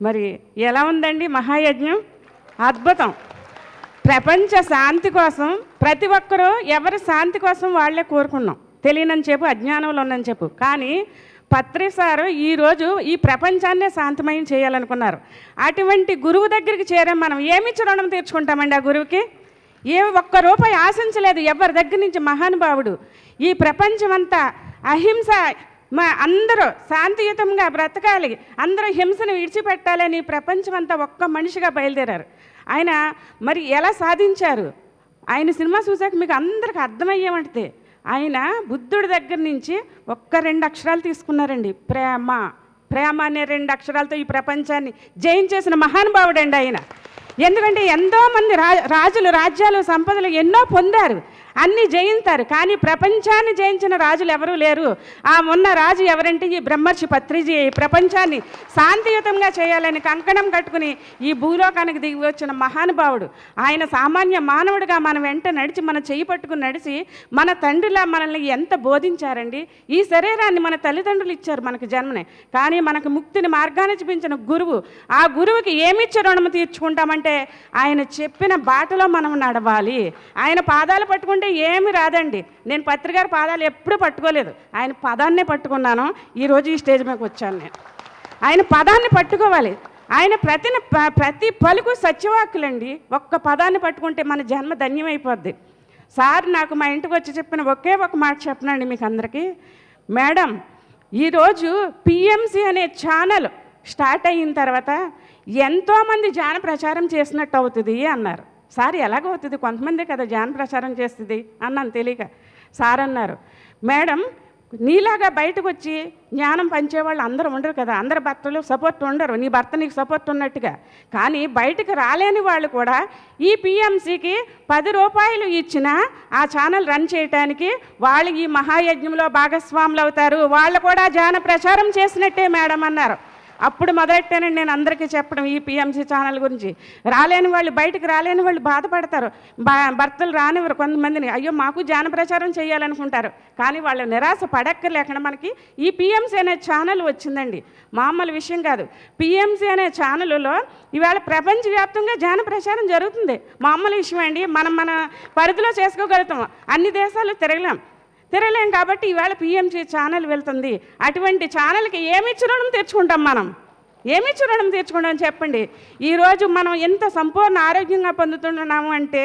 మరి ఎలా ఉందండి మహాయజ్ఞం? అద్భుతం. ప్రపంచ శాంతి కోసం ప్రతి ఒక్కరూ ఎవరి శాంతి కోసం వాళ్ళే కోరుకున్నాం. తెలియనని చెప్పు, అజ్ఞానంలో ఉన్నని చెప్పు. కానీ పత్రి సారు ఈరోజు ఈ ప్రపంచాన్నే శాంతిమయం చేయాలనుకున్నారు. అటువంటి గురువు దగ్గరికి చేరాం. మనం ఏమిచ్చి రుణం తీర్చుకుంటామండి ఆ గురువుకి? ఒక్క రూపాయి ఆశించలేదు ఎవరి దగ్గర నుంచి. మహానుభావుడు ఈ ప్రపంచమంతా అహింస, అందరూ శాంతియుతంగా బ్రతకాలి, అందరూ హింసను విడిచిపెట్టాలని ప్రపంచమంతా ఒక్క మనిషిగా బయలుదేరారు. ఆయన మరి ఎలా సాధించారు? ఆయన సినిమా చూసాక మీకు అందరికి అర్థమయ్యేమంటే ఆయన బుద్ధుడి దగ్గర నుంచి ఒక్క 2 అక్షరాలు తీసుకున్నారండి. ప్రేమ. ప్రేమ అనే 2 అక్షరాలతో ఈ ప్రపంచాన్ని జయించేసిన మహానుభావుడండి ఆయన. ఎందుకంటే ఎంతోమంది రాజులు, రాజ్యాలు, సంపదలు ఎన్నో పొందారు, అన్నీ జయించారు. కానీ ప్రపంచాన్ని జయించిన రాజులు ఎవరూ లేరు. ఆ మొన్న రాజు ఎవరంటే ఈ బ్రహ్మర్షి పత్రిజీ. ప్రపంచాన్ని శాంతియుతంగా చేయాలని కంకణం కట్టుకుని ఈ భూలోకానికి దిగి వచ్చిన మహానుభావుడు. ఆయన సామాన్య మానవుడిగా మన వెంట నడిచి, మన చెయ్యి పట్టుకుని నడిచి మన తండ్రిలా మనల్ని ఎంత బోధించారండి. ఈ శరీరాన్ని మన తల్లిదండ్రులు ఇచ్చారు మనకు జన్మనే, కానీ మనకు ముక్తిని మార్గాన్ని చూపించిన గురువు. ఆ గురువుకి ఏమిచ్చి రుణము తీర్చుకుంటామంటే ఆయన చెప్పిన బాటలో మనం నడవాలి. ఆయన పాదాలు పట్టుకుంటే ఏమి రాదండి. నేను పత్రిగారి పాదాలు ఎప్పుడూ పట్టుకోలేదు, ఆయన పదాన్నే పట్టుకున్నాను. ఈరోజు ఈ స్టేజ్ మీదకి వచ్చాను నేను. ఆయన పదాన్ని పట్టుకోవాలి. ఆయన ప్రతి పలుకు సత్యవాక్కులండి. ఒక్క పదాన్ని పట్టుకుంటే మన జన్మ ధన్యమైపోద్ది. సార్ నాకు మా ఇంటికి వచ్చి చెప్పిన ఒకే ఒక మాట చెప్పనండి మీకు అందరికీ. మేడం, ఈరోజు పిఎంసి అనే ఛానల్ స్టార్ట్ అయిన తర్వాత ఎంతోమంది జాన ప్రచారం చేసినట్టు అవుతుంది అన్నారు. సార్ ఎలాగవుతుంది? కొంతమంది కదా జాన ప్రచారం చేస్తుంది అన్నాను తెలియక. సార్ అన్నారు, మేడం నీలాగా బయటకు వచ్చి జ్ఞానం పంచేవాళ్ళు అందరూ ఉండరు కదా, అందరు భర్తలు సపోర్ట్ ఉండరు, నీ భర్త నీకు సపోర్ట్ ఉన్నట్టుగా. కానీ బయటకు రాలేని వాళ్ళు కూడా ఈ పిఎంసికి 10 రూపాయలు ఇచ్చినా ఆ ఛానల్ రన్ చేయడానికి వాళ్ళు ఈ మహాయజ్ఞంలో భాగస్వాములు అవుతారు, వాళ్ళు కూడా జాన ప్రచారం చేసినట్టే మేడం అన్నారు. అప్పుడు మొదలెట్టానండి నేను అందరికీ చెప్పడం ఈ పిఎంసి ఛానల్ గురించి. రాలేని వాళ్ళు, బయటకు రాలేని వాళ్ళు బాధపడతారు. భర్తలు రానివ్వరు కొంతమందిని. అయ్యో మాకు జాన ప్రచారం చేయాలనుకుంటారు. కానీ వాళ్ళు నిరాశ పడక్కర్లేకుండా మనకి ఈ పిఎంసి అనే ఛానల్ వచ్చిందండి. మామూలు విషయం కాదు. పిఎంసి అనే ఛానల్లో ఇవాళ ప్రపంచవ్యాప్తంగా జాన ప్రచారం జరుగుతుంది. మామూలు విషయం అండి. మన పరిధిలో చేసుకోగలుగుతాం. అన్ని దేశాలు తిరగలేం కాబట్టి ఇవాళ పిఎంసి ఛానల్ వెళ్తుంది. అటువంటి ఛానల్కి ఏమిచ్చి రుణం తెచ్చుకుంటాం మనం? ఏమిచ్చి రుణం తెచ్చుకుంటాం చెప్పండి? ఈరోజు మనం ఎంత సంపూర్ణ ఆరోగ్యంగా పొందుతున్నాము అంటే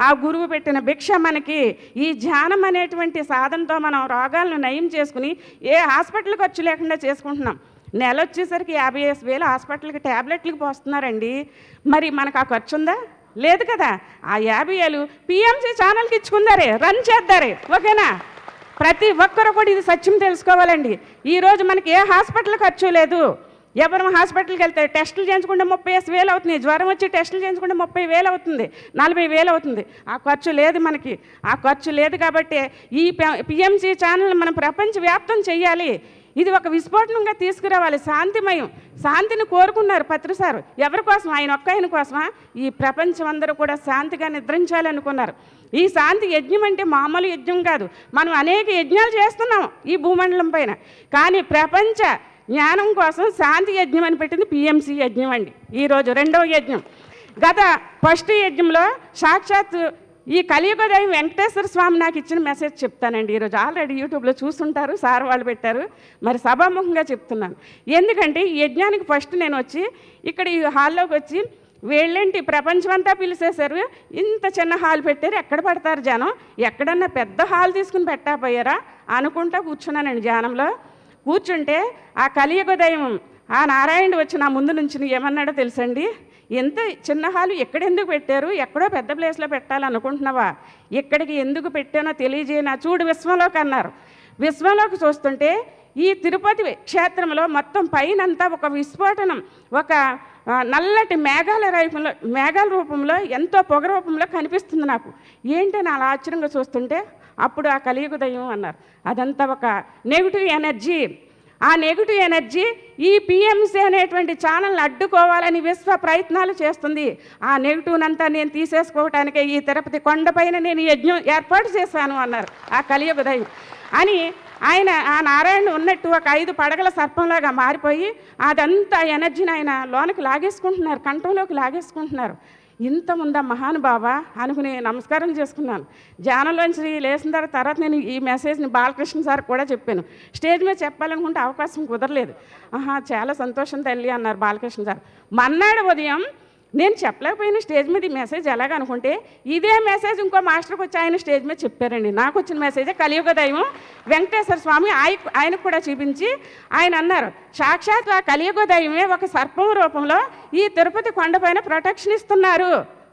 ఆ గురువు పెట్టిన భిక్ష మనకి. ఈ ధ్యానం అనేటువంటి సాధనతో మనం రోగాలను నయం చేసుకుని ఏ హాస్పిటల్ ఖర్చు లేకుండా చేసుకుంటున్నాం. నెల వచ్చేసరికి 55,000 హాస్పిటల్కి ట్యాబ్లెట్లకు పోస్తున్నారండి. మరి మనకు ఆ ఖర్చు ఉందా? లేదు కదా. ఆ 50,000 పిఎంసి ఛానల్కి ఇచ్చుకుందారే, రన్ చేద్దారే. ఓకేనా? ప్రతి ఒక్కరు కూడా ఇది సత్యం తెలుసుకోవాలండి. ఈరోజు మనకి ఏ హాస్పిటల్ ఖర్చు లేదు. ఎవరు హాస్పిటల్కి వెళ్తే టెస్టులు చేయించుకుంటే 30,000 అవుతుంది. జ్వరం వచ్చి టెస్టులు చేయించుకుంటే 30,000 అవుతుంది, 40,000 అవుతుంది. ఆ ఖర్చు లేదు మనకి. ఆ ఖర్చు లేదు కాబట్టి ఈ పిఎంసి ఛానల్ మనం ప్రపంచవ్యాప్తం చేయాలి. ఇది ఒక విస్ఫోటనంగా తీసుకురావాలి. శాంతిమయం, శాంతిని కోరుకున్నారు పత్రి సారు. ఎవరి కోసం? ఆయన ఒక్క కోసమా? ఈ ప్రపంచం అందరూ కూడా శాంతిగా నిద్రించాలనుకున్నారు. ఈ శాంతి యజ్ఞం అంటే మామూలు యజ్ఞం కాదు. మనం అనేక యజ్ఞాలు చేస్తున్నాం ఈ భూమండలం పైన. కానీ ప్రపంచ జ్ఞానం కోసం శాంతి యజ్ఞం అని పెట్టింది పిఎంసి యజ్ఞం అండి. ఈరోజు 2వ యజ్ఞం. గత ఫస్ట్ యజ్ఞంలో సాక్షాత్ ఈ కలియుగ దైవం వెంకటేశ్వర స్వామి నాకు ఇచ్చిన మెసేజ్ చెప్తానండి. ఈరోజు ఆల్రెడీ యూట్యూబ్లో చూస్తుంటారు, సార్ వాళ్ళు పెట్టారు. మరి సభాముఖంగా చెప్తున్నాను. ఎందుకంటే ఈ యజ్ఞానికి ఫస్ట్ నేను వచ్చి ఇక్కడ ఈ హాల్లోకి వచ్చి వీళ్ళేంటి ప్రపంచమంతా పిలిచేశారు, ఇంత చిన్న హాల్ పెట్టారు, ఎక్కడ పడతారు జనం, ఎక్కడన్నా పెద్ద హాల్ తీసుకుని పెట్టకపోయారా అనుకుంటా కూర్చున్నానండి. ధ్యానంలో కూర్చుంటే ఆ కలియుగ దైవం ఆ నారాయణుడు వచ్చి నా ముందు నుంచి ఏమన్నాడో తెలుసండి? ఎంత చిన్న హాలు ఎక్కడెందుకు పెట్టారు? ఎక్కడో పెద్ద ప్లేస్లో పెట్టాలనుకుంటున్నావా? ఎక్కడికి ఎందుకు పెట్టానో తెలియజేయనా, చూడు విశ్వంలోకి అన్నారు. విశ్వంలోకి చూస్తుంటే ఈ తిరుపతి క్షేత్రంలో మొత్తం పైనంతా ఒక విస్ఫోటనం, ఒక నల్లటి మేఘాల రూపంలో ఎంతో పొగ రూపంలో కనిపిస్తుంది నాకు. ఏంటి నా ఆశ్చర్యంగా చూస్తుంటే అప్పుడు ఆ కలియుగ దైవం అన్నారు, అదంతా ఒక నెగిటివ్ ఎనర్జీ. ఆ నెగిటివ్ ఎనర్జీ ఈ పిఎంసి అనేటువంటి ఛానల్ని అడ్డుకోవాలని విశ్వ ప్రయత్నాలు చేస్తుంది. ఆ నెగిటివ్నంతా నేను తీసేసుకోవటానికే ఈ తిరుపతి కొండపైన నేను యజ్ఞం ఏర్పాటు చేశాను అన్నారు ఆ కలియుగ దైవం. అని ఆయన ఆ నారాయణ ఉన్నట్టు ఒక 5 పడగల సర్పంలాగా మారిపోయి అదంతా ఎనర్జీని ఆయన లోనికి లాగేసుకుంటున్నారు, కంఠంలోకి లాగేసుకుంటున్నారు. ఇంత ఉందా మహానుభావ అనుకుని నమస్కారం చేసుకున్నాను. ధ్యానంలోంచి లేచిన తర్వాత నేను ఈ మెసేజ్ని బాలకృష్ణ సార్ కూడా చెప్పాను. స్టేజ్ మీద చెప్పాలనుకుంటే అవకాశం కుదరలేదు. చాలా సంతోషం తల్లి అన్నారు బాలకృష్ణ సార్. మర్నాడు ఉదయం నేను చెప్పలేకపోయిన స్టేజ్ మీద ఈ మెసేజ్ ఎలాగనుకుంటే ఇదే మెసేజ్ ఇంకో మాస్టర్కి వచ్చి ఆయన స్టేజ్ మీద చెప్పారండి. నాకు వచ్చిన మెసేజే కలియుగ దైవం వెంకటేశ్వర స్వామి ఆయనకు కూడా చూపించి ఆయన అన్నారు, సాక్షాత్ ఆ కలియుగ దైవమే ఒక సర్పం రూపంలో ఈ తిరుపతి కొండపైన ప్రొటెక్షన్ ఇస్తున్నారు,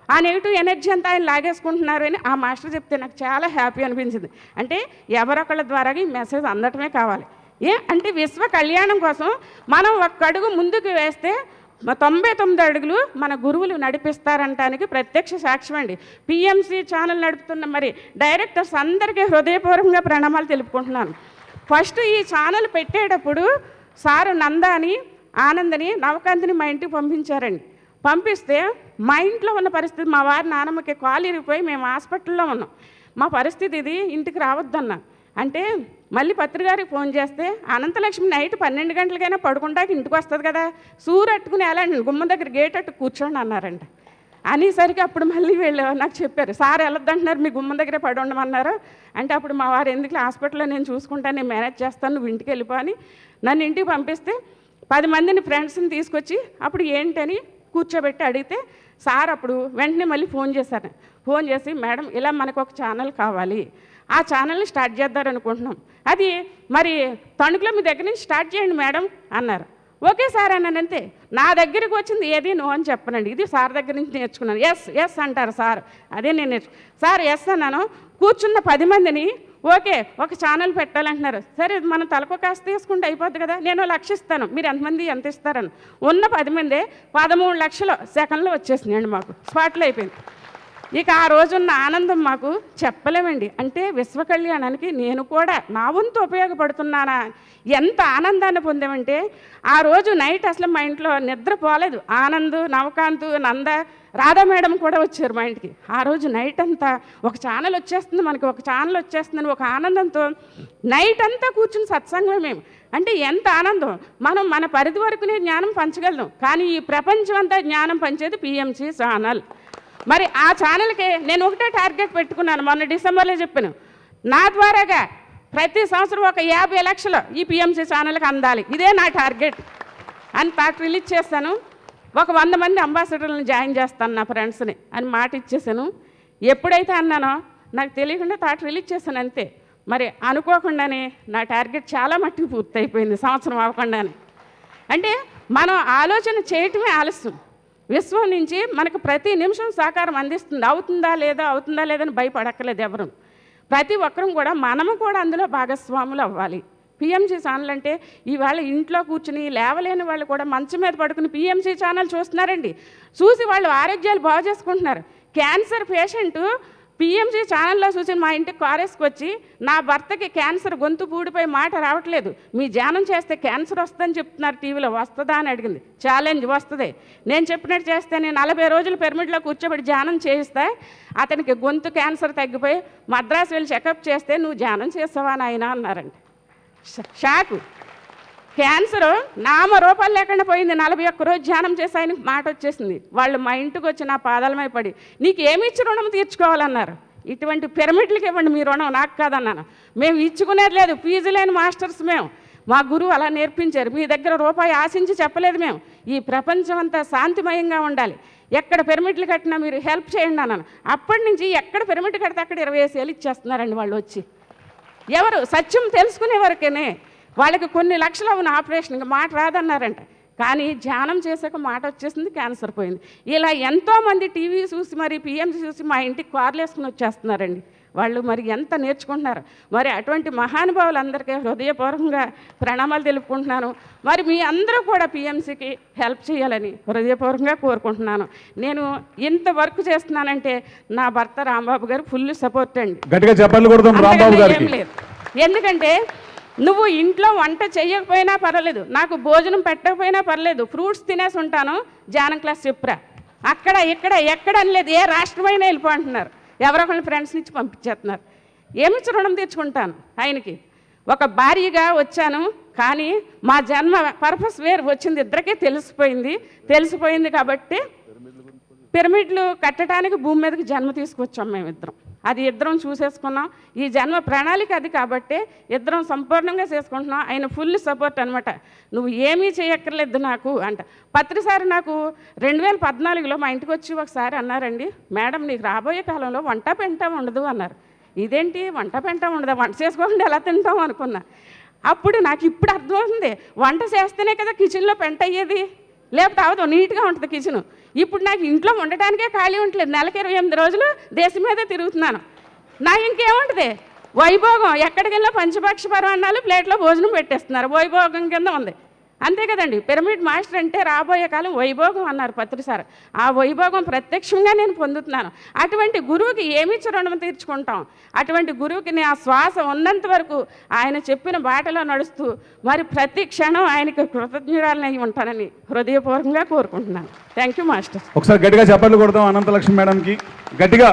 ఆ నెగిటివ్ ఎనర్జీ అంతా ఆయన లాగేసుకుంటున్నారు అని ఆ మాస్టర్ చెప్తే నాకు చాలా హ్యాపీ అనిపించింది. అంటే ఎవరొకళ్ళ ద్వారా ఈ మెసేజ్ అందటమే కావాలి. అంటే విశ్వ కళ్యాణం కోసం మనం ఒక్క అడుగు ముందుకు వేస్తే 99 అడుగులు మన గురువులు నడిపిస్తారంటానికి ప్రత్యక్ష సాక్ష్యం అండి. పిఎంసి ఛానల్ నడుపుతున్న మరి డైరెక్టర్స్ అందరికీ హృదయపూర్వకంగా ప్రణామాలు తెలుపుకుంటున్నాను. ఫస్ట్ ఈ ఛానల్ పెట్టేటప్పుడు సారు నందాని ఆనందని నవకాంతిని మా ఇంటికి పంపించారండి. పంపిస్తే మా ఇంట్లో ఉన్న పరిస్థితి, మా వారి నానమ్మకి కాలు ఇరిగిపోయి మేము హాస్పిటల్లో ఉన్నాం. మా పరిస్థితి ఇది, ఇంటికి రావద్దన్నా అంటే మళ్ళీ పత్రికారికి ఫోన్ చేస్తే అనంతలక్ష్మి నైట్ 12 గంటలకైనా పడుకుంటాక ఇంటికి వస్తుంది కదా, సూరట్టుకుని ఎలా గుమ్మం దగ్గర గేట్ అట్టు కూర్చోండి అన్నారంట. అనేసరికి అప్పుడు మళ్ళీ వీళ్ళు నాకు చెప్పారు, సార్ వెళ్ళొద్దంటున్నారు, మీ గుమ్మం దగ్గరే పడి ఉండమన్నారు. అంటే అప్పుడు మా వారు ఎందుకు హాస్పిటల్లో నేను చూసుకుంటాను, నేను మేనేజ్ చేస్తాను, నువ్వు ఇంటికి వెళ్ళిపో అని నన్ను ఇంటికి పంపిస్తే 10 మందిని ఫ్రెండ్స్ని తీసుకొచ్చి అప్పుడు ఏంటని కూర్చోబెట్టి అడిగితే సార్ అప్పుడు వెంటనే మళ్ళీ ఫోన్ చేశారు. ఫోన్ చేసి మేడం ఇలా మనకు ఒక ఛానల్ కావాలి, ఆ ఛానల్ని స్టార్ట్ చేద్దారనుకుంటున్నాం, అది మరి తణుకులో మీ దగ్గర నుంచి స్టార్ట్ చేయండి మేడం అన్నారు. ఓకే సార్ అన్నాను. అంతే, నా దగ్గరికి వచ్చింది ఏది నో అని చెప్పనండి, ఇది సార్ దగ్గర నుంచి నేర్చుకున్నాను. ఎస్ అంటారు సార్, అదే నేను సార్ ఎస్ అన్నాను. కూర్చున్న 10 మందిని ఓకే ఒక ఛానల్ పెట్టాలంటున్నారు. సరే మనం తలకు కాస్త తీసుకుంటే అయిపోద్ది కదా, నేను 1 లక్ష ఇస్తాను, మీరు ఎంతమంది ఎంత ఇస్తారని. ఉన్న 10 మందే 13 లక్షలు సెకండ్లో వచ్చేసినాయండి, మాకు స్పాట్లో అయిపోయింది. ఇక ఆ రోజున్న ఆనందం మాకు చెప్పలేమండి. అంటే విశ్వ కళ్యాణానికి నేను కూడా నా వంతు ఉపయోగపడుతున్నానా, ఎంత ఆనందాన్ని పొందామంటే ఆ రోజు నైట్ అసలు మా ఇంట్లో నిద్రపోలేదు. ఆనంద్, నవకాంత్, నంద, రాధా మేడం కూడా వచ్చారు మా ఇంటికి. ఆ రోజు నైట్ అంతా ఒక ఛానల్ వచ్చేస్తుంది, మనకి ఒక ఛానల్ వచ్చేస్తుందని ఒక ఆనందంతో నైట్ అంతా కూర్చుని సత్సంగమే మేము. అంటే ఎంత ఆనందం, మనం మన పరిధి వరకునే జ్ఞానం పంచగలం, కానీ ఈ ప్రపంచం అంతా జ్ఞానం పంచేది పిఎంసి ఛానల్. మరి ఆ ఛానల్కి నేను ఒకటే టార్గెట్ పెట్టుకున్నాను, మొన్న డిసెంబర్లో చెప్పాను, నా ద్వారాగా ప్రతి సంవత్సరం ఒక 50 లక్షలు ఈ పిఎంసి ఛానల్కి అందాలి, ఇదే నా టార్గెట్ అని థాట్ రిలీజ్ చేస్తాను. ఒక 100 మంది అంబాసిడర్లను జాయిన్ చేస్తాను నా ఫ్రెండ్స్ని అని మాట ఇచ్చేసాను. ఎప్పుడైతే అన్నానో నాకు తెలియకుండా థాట్ రిలీజ్ చేశాను అంతే. మరి అనుకోకుండానే నా టార్గెట్ చాలా మట్టుకు పూర్తయిపోయింది సంవత్సరం అవ్వకుండానే. అంటే మనం ఆలోచన చేయటమే ఆలస్యం, విశ్వం నుంచి మనకు ప్రతి నిమిషం సహకారం అందిస్తుంది. అవుతుందా లేదని భయపడక్కర్లేదు ఎవరు. ప్రతి ఒక్కరం కూడా మనము కూడా అందులో భాగస్వాములు అవ్వాలి. పిఎంసి ఛానల్ అంటే ఇవాళ ఇంట్లో కూర్చుని లేవలేని వాళ్ళు కూడా మంచం మీద పడుకుని పిఎంసి ఛానల్ చూస్తున్నారండి. చూసి వాళ్ళు ఆరోగ్యాలు బాగు చేసుకుంటున్నారు. క్యాన్సర్ పేషెంటు పిఎంసి ఛానల్లో చూసి మా ఇంటికి కారేసుకొచ్చి నా భర్తకి క్యాన్సర్ గొంతు పూడిపోయి మాట రావట్లేదు, మీ ధ్యానం చేస్తే క్యాన్సర్ వస్తుందని చెప్తున్నారు టీవీలో, వస్తుందా అని అడిగింది. ఛాలెంజ్ వస్తుంది, నేను చెప్పినట్టు చేస్తే నేను 40 రోజులు పిరమిడ్లో కూర్చోబెట్టి ధ్యానం చేయిస్తే అతనికి గొంతు క్యాన్సర్ తగ్గిపోయి మద్రాసు వెళ్ళి చెకప్ చేస్తే నువ్వు ధ్యానం చేస్తావా నాయన అన్నారండి. షాకు. క్యాన్సర్ నామరూపాలు లేకుండా పోయింది. 41 రోజు ధ్యానం చేసి ఆయనకు మాట వచ్చేసింది. వాళ్ళు మా ఇంటికి వచ్చి నా పాదాలమై పడి నీకు ఏమి ఇచ్చి రుణం తీర్చుకోవాలన్నారు. ఇటువంటి పిరమిడ్లకి ఇవ్వండి మీ రుణం, నాకు కాదన్నాను. మేము ఇచ్చుకునేది లేదు, ఫీజు లేని మాస్టర్స్ మేము, మా గురువు అలా నేర్పించారు. మీ దగ్గర రూపాయి ఆశించి చెప్పలేదు మేము. ఈ ప్రపంచం అంతా శాంతిమయంగా ఉండాలి, ఎక్కడ పిరమిడ్లు కట్టినా మీరు హెల్ప్ చేయండి అన్నాను. అప్పటి నుంచి ఎక్కడ పిరమిడ్ కడితే అక్కడ 25 ఏళ్ళు ఇచ్చేస్తున్నారండి వాళ్ళు వచ్చి. ఎవరు సత్యం తెలుసుకునే వరకేనే వాళ్ళకి కొన్ని లక్షలు అవును ఆపరేషన్, ఇంకా మాట రాదన్నారంట. కానీ ధ్యానం చేశాక మాట వచ్చేసింది, క్యాన్సర్ పోయింది. ఇలా ఎంతోమంది టీవీ చూసి మరి పిఎంసి చూసి మా ఇంటికి కార్లు వేసుకుని వచ్చేస్తున్నారండి. వాళ్ళు మరి ఎంత నేర్చుకుంటున్నారు. మరి అటువంటి మహానుభావులందరికీ హృదయపూర్వకంగా ప్రణామాలు తెలుపుకుంటున్నాను. మరి మీ అందరూ కూడా పిఎంసికి హెల్ప్ చేయాలని హృదయపూర్వకంగా కోరుకుంటున్నాను. నేను ఇంత వర్క్ చేస్తున్నానంటే నా భర్త రాంబాబు గారు ఫుల్ సపోర్ట్ అండి. గట్టిగా చెప్పాలి కొడదాం రాంబాబు గారికి. ఏం లేదు, ఎందుకంటే నువ్వు ఇంట్లో వంట చేయకపోయినా పర్వాలేదు, నాకు భోజనం పెట్టకపోయినా పర్లేదు, ఫ్రూట్స్ తినేసి ఉంటాను, ధ్యానం క్లాస్ చెప్పురా, అక్కడ ఇక్కడ ఎక్కడ అనలేదు, ఏ రాష్ట్రమైనా వెళ్ళిపోంటున్నారు, ఎవరో ఒకళ్ళు ఫ్రెండ్స్ నుంచి పంపించేస్తున్నారు. ఏమిచ్చి రుణం తీర్చుకుంటాను ఆయనకి? ఒక భార్యగా వచ్చాను, కానీ మా జన్మ పర్పస్ వేరు వచ్చింది, ఇద్దరికీ తెలిసిపోయింది కాబట్టి పిరమిడ్లు కట్టడానికి భూమి మీదకి జన్మ తీసుకొచ్చాం మేమిద్దరం. అది ఇద్దరం చూసేసుకున్నాం. ఈ జన్మ ప్రణాళిక అది కాబట్టి ఇద్దరం సంపూర్ణంగా చేసుకుంటున్నాం. ఆయన ఫుల్ సపోర్ట్ అనమాట. నువ్వు ఏమీ చేయక్కర్లేదు నాకు అంట. పత్రిసారి నాకు 2014లో మా ఇంటికి వచ్చి ఒకసారి అన్నారండి, మేడం నీకు రాబోయే కాలంలో వంట పెంట ఉండదు అన్నారు. ఇదేంటి వంట పెంట ఉండదా, వంట చేసుకోకుండా ఎలా తింటాం అనుకున్నా. అప్పుడు నాకు ఇప్పుడు అర్థమవుతుంది, వంట చేస్తేనే కదా కిచెన్లో పెంట అయ్యేది, లేకపోతే అవదు నీట్గా ఉంటుంది కిచెను. ఇప్పుడు నాకు ఇంట్లో ఉండటానికే ఖాళీ ఉండలేదు. నెలకి 28 రోజులు దేశం మీదే తిరుగుతున్నాను. నాకు ఇంకేముంటుంది, వైభోగం. ఎక్కడికి వెళ్ళినా పంచపక్ష పరమాన్నాలు ప్లేట్లో భోజనం పెట్టేస్తున్నారు, వైభోగం కింద ఉంది. అంతే కదండి. పిరమిడ్ మాస్టర్ అంటే రాబోయే కాలం వైభోగం అన్నారు పత్రిసార్. ఆ వైభోగం ప్రత్యక్షంగా నేను పొందుతున్నాను. అటువంటి గురువుకి ఏమిచ్చి రుణం తీర్చుకుంటాం? అటువంటి గురువుకి నేను ఆ శ్వాస ఉన్నంత వరకు ఆయన చెప్పిన బాటలో నడుస్తూ మరి ప్రతి క్షణం ఆయనకి కృతజ్ఞురాలని ఉంటానని హృదయపూర్వకంగా కోరుకుంటున్నాను. Thank you master. ఒకసారి గట్టిగా చప్పట్లు కొడదాం అనంతలక్ష్మి మేడంకి, గట్టిగా.